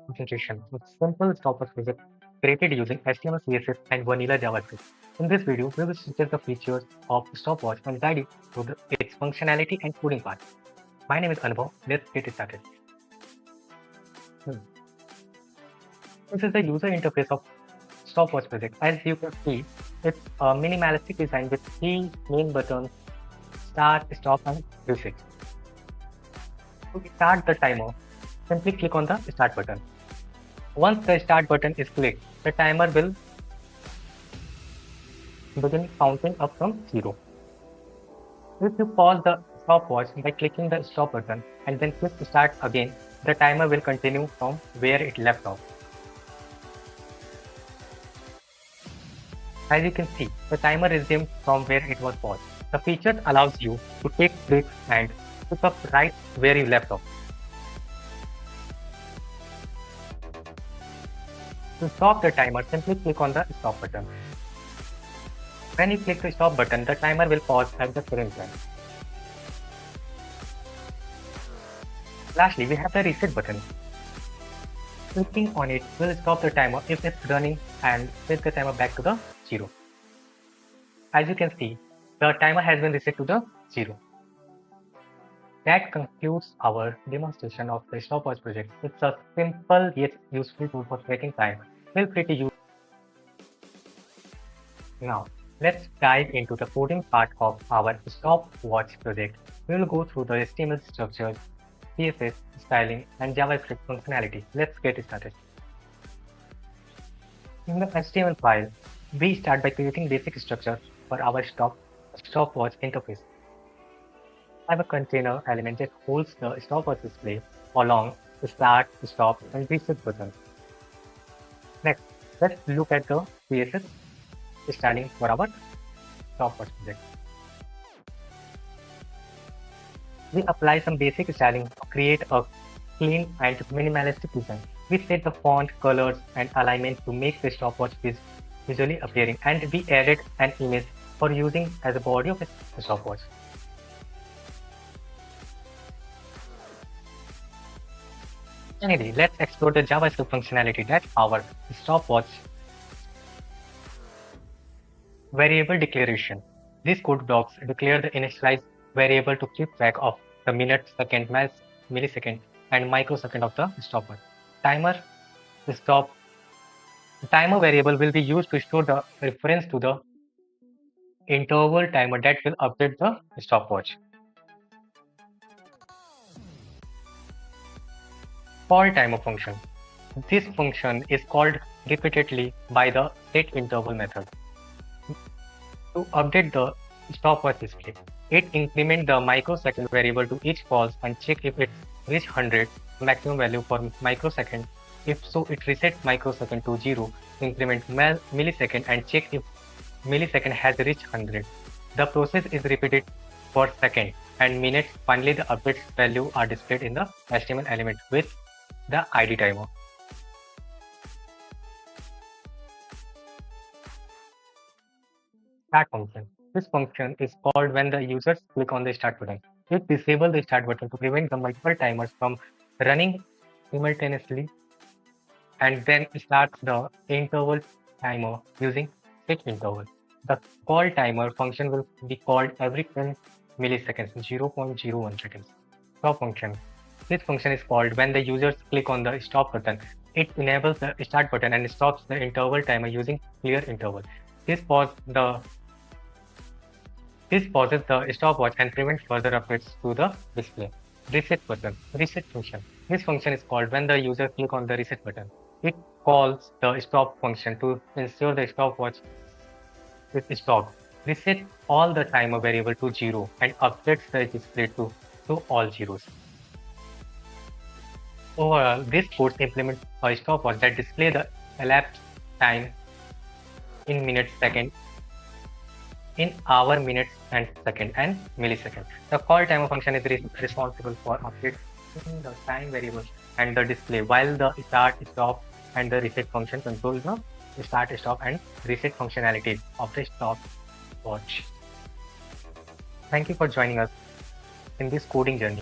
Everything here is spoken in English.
Presentation with simple stopwatch project created using HTML, CSS, and vanilla JavaScript. In this video, we will suggest the features of stopwatch and guide you through its functionality and coding part. My name is Anubhav. Let's get started. This is the user interface of stopwatch project. As you can see, it's a minimalistic design with three main buttons: start, stop, and reset. To start the timer, simply click on the start button. Once the start button is clicked, the timer will begin counting up from 0. If you pause the stopwatch by clicking the stop button and then click start again, the timer will continue from where it left off. As you can see, the timer resumed from where it was paused. The feature allows you to take breaks and pick up right where you left off. To stop the timer, simply click on the stop button. When you click the stop button, the timer will pause at the current time. Lastly, we have the reset button. Clicking on it will stop the timer if it's running and set the timer back to the 0. As you can see, the timer has been reset to the 0. That concludes our demonstration of the stopwatch project. It's a simple yet useful tool for tracking time. Feel free to use. Now, let's dive into the coding part of our stopwatch project. We will go through the HTML structure, CSS, styling, and JavaScript functionality. Let's get started. In the HTML file, we start by creating basic structure for our stopwatch interface. I have a container element that holds the stopwatch display along the start, stop, and reset buttons. Next, let's look at the CSS styling for our stopwatch project. We apply some basic styling to create a clean and minimalistic design. We set the font, colors, and alignment to make the stopwatch visually appearing, and we added an image for using as a body of a stopwatch. Finally, let's explore the JavaScript functionality that powers stopwatch variable declaration. These code blocks declare the initialized variable to keep track of the minute, second, millisecond, and microsecond of the stopwatch. Timer variable will be used to store the reference to the interval timer that will update the stopwatch. Call timer function. This function is called repeatedly by the setInterval method to update the stopwatch display. It increments the microsecond variable to each pause and check if it reached 100 maximum value for microsecond. If so, it resets microsecond to 0, increment millisecond and check if millisecond has reached 100. The process is repeated for second and minutes. Finally, the update value are displayed in the HTML element with the ID timer. Start function. This function is called when the users click on the start button. It disables the start button to prevent the multiple timers from running simultaneously and then starts the interval timer using setInterval. The call timer function will be called every 10 milliseconds, 0.01 seconds. Stop function. This function is called when the users click on the stop button. It enables the start button and stops the interval timer using clear interval. This pauses the stopwatch and prevents further updates to the display. Reset button. Reset function. This function is called when the user click on the reset button. It calls the stop function to ensure the stopwatch is stopped. Reset all the timer variable to 0 and updates the display to all zeros. Overall, this code implements a stopwatch that displays the elapsed time in minutes, second, in hour, minutes, and second, and millisecond. The call timer function is responsible for updating the time variable and the display, while the start, stop, and the reset function control the start, stop, and reset functionalities of the stopwatch. Thank you for joining us in this coding journey.